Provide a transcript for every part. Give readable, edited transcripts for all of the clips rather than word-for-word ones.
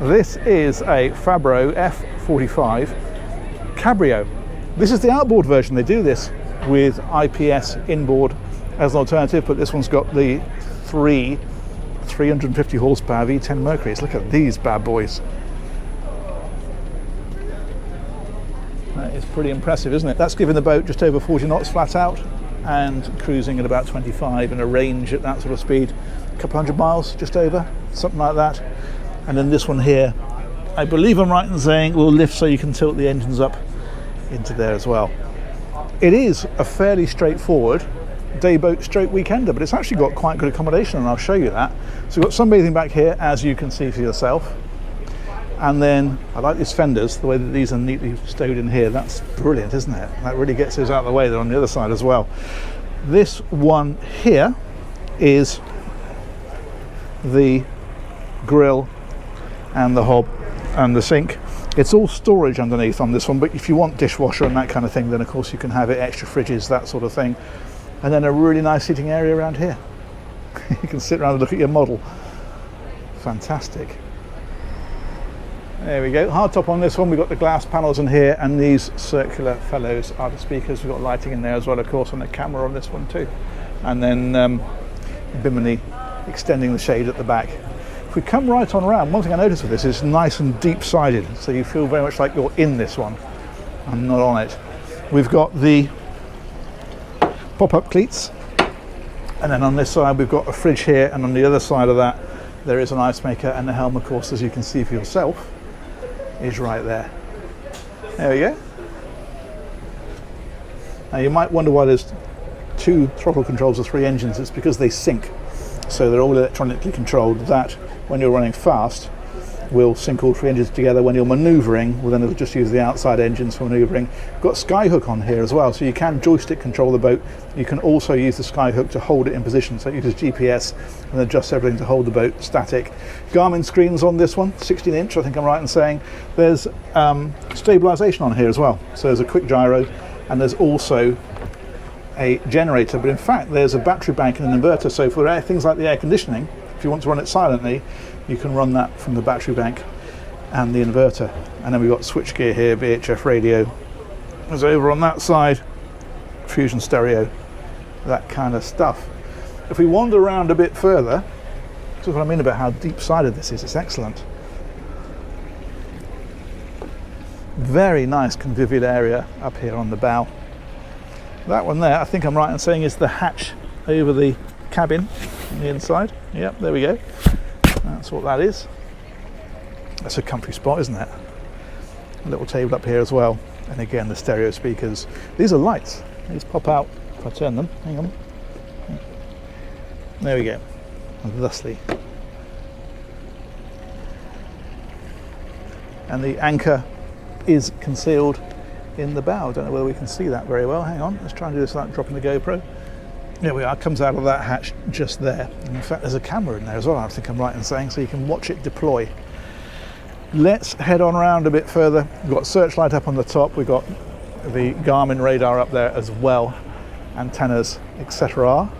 This is a Fabbro F45 Cabrio. This is the outboard version. They do this with IPS inboard as an alternative, but this one's got the 350 horsepower V10 Mercuries. Look at these bad boys. That is pretty impressive, isn't it? That's giving the boat just over 40 knots flat out and cruising at about 25 in a range at that sort of speed. A couple hundred miles, just over, something like that. And then this one here, I believe I'm right in saying, will lift so you can tilt the engines up into there as well. It is a fairly straightforward day boat stroke weekender, but it's actually got quite good accommodation, and I'll show you that. So we've got sunbathing back here, as you can see for yourself. And then I like these fenders, the way that these are neatly stowed in here. That's brilliant, isn't it? That really gets us out of the way. They're on the other side as well. This one here is the grill and the hob and the sink. It's all storage underneath on this one, but if you want dishwasher and that kind of thing, then of course you can have it, extra fridges, that sort of thing. And then a really nice seating area around here. You can sit around and look at your model. Fantastic. There we go, hard top on this one. We've got the glass panels in here, and these circular fellows are the speakers. We've got lighting in there as well, of course, and a camera on this one too. And then bimini extending the shade at the back. If we come right on around, one thing I noticed with this is nice and deep-sided, so you feel very much like you're in this one and not on it. We've got the pop-up cleats, and then on this side we've got a fridge here, and on the other side of that there is an ice maker, and the helm, of course, as you can see for yourself, is right there. There we go. Now you might wonder why there's 2 throttle controls with 3 engines. It's because they sync. So they're all electronically controlled. That, when you're running fast, will sync all 3 engines together. When you're manoeuvring, well, then it'll just use the outside engines for manoeuvring. We've got Skyhook on here as well, so you can joystick control the boat. You can also use the Skyhook to hold it in position, so it uses GPS and adjusts everything to hold the boat static. Garmin screens on this one, 16-inch, I think I'm right in saying. There's stabilisation on here as well, so there's a quick gyro, and there's also a generator, but in fact there's a battery bank and an inverter, so for things like the air conditioning, if you want to run it silently, you can run that from the battery bank and the inverter. And then we've got switchgear here, VHF radio. There's over on that side, fusion stereo, that kind of stuff. If we wander around a bit further, this is what I mean about how deep-sided this is. It's excellent. Very nice convivial area up here on the bow. That one there, I think I'm right in saying, is the hatch over the cabin on the inside. Yep, there we go. That's what that is. That's a comfy spot, isn't it? A little table up here as well. And again, the stereo speakers. These are lights. These pop out if I turn them. Hang on. There we go. And thusly. And the anchor is concealed in the bow. I don't know whether we can see that very well. Hang on, let's try and do this without dropping the GoPro. There we are, it comes out of that hatch just there. And in fact, there's a camera in there as well, I think I'm right in saying, so you can watch it deploy. Let's head on around a bit further. We've got searchlight up on the top, we've got the Garmin radar up there as well, antennas, etc.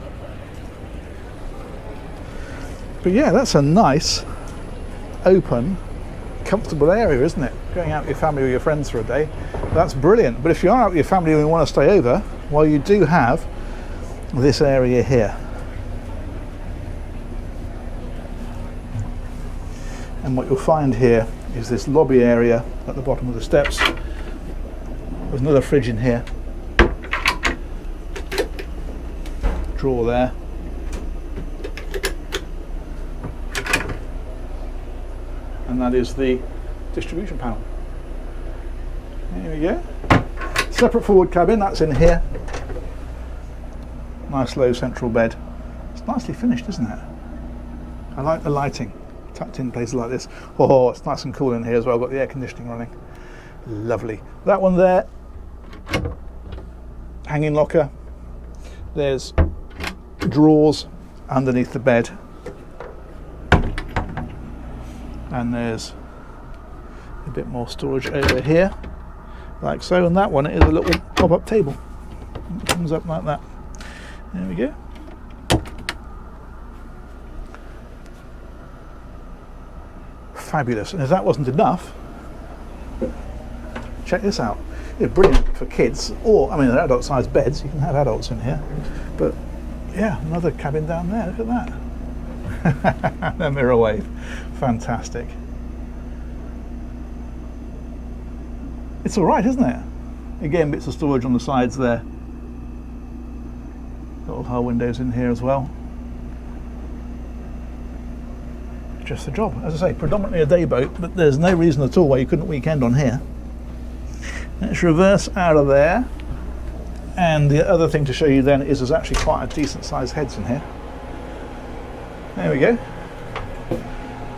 But yeah, that's a nice, open, comfortable area, isn't it? Going out with your family or your friends for a day, that's brilliant. But if you are out with your family and you want to stay over, well, you do have this area here. And what you'll find here is this lobby area at the bottom of the steps. There's another fridge in here. Drawer there. And that is the distribution panel. There we go. Separate forward cabin, that's in here. Nice low central bed. It's nicely finished, isn't it? I like the lighting tucked in places like this. Oh, it's nice and cool in here as well. Got the air conditioning running. Lovely. That one there, hanging locker. There's drawers underneath the bed. And there's a bit more storage over here, like so. And that one is a little pop-up table. It comes up like that. There we go. fabulous. And if that wasn't enough, check this out. It's brilliant for kids, or, I mean, they're adult-sized beds. You can have adults in here. But, yeah, another cabin down there. Look at that. The mirror wave. Fantastic. It's all right, isn't it? Again, bits of storage on the sides there. Little hull windows in here as well. Just the job. As I say, predominantly a day boat, but there's no reason at all why you couldn't weekend on here. Let's reverse out of there. And the other thing to show you then is there's actually quite a decent sized heads in here. There we go.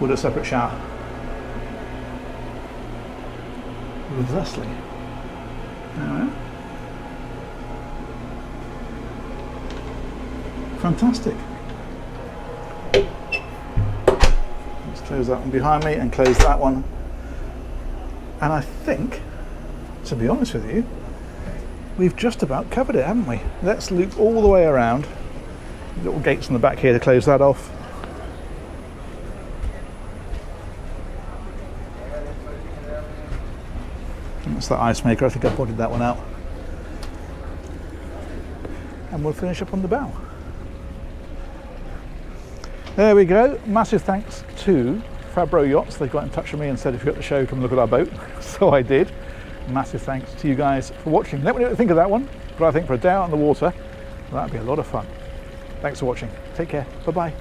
With a separate shower. Thusly. Fantastic. Let's close that one behind me and close that one. And I think, to be honest with you, we've just about covered it, haven't we? Let's loop all the way around. Little gates on the back here to close that off. That's that ice maker. I think I pointed that one out. And we'll finish up on the bow. There we go. Massive thanks to Fabbro Yachts. They got in touch with me and said, if you're at the show, come look at our boat. So I did. Massive thanks to you guys for watching. Let me know what you think of that one. But I think for a day out on the water, that'd be a lot of fun. Thanks for watching. Take care. Bye-bye.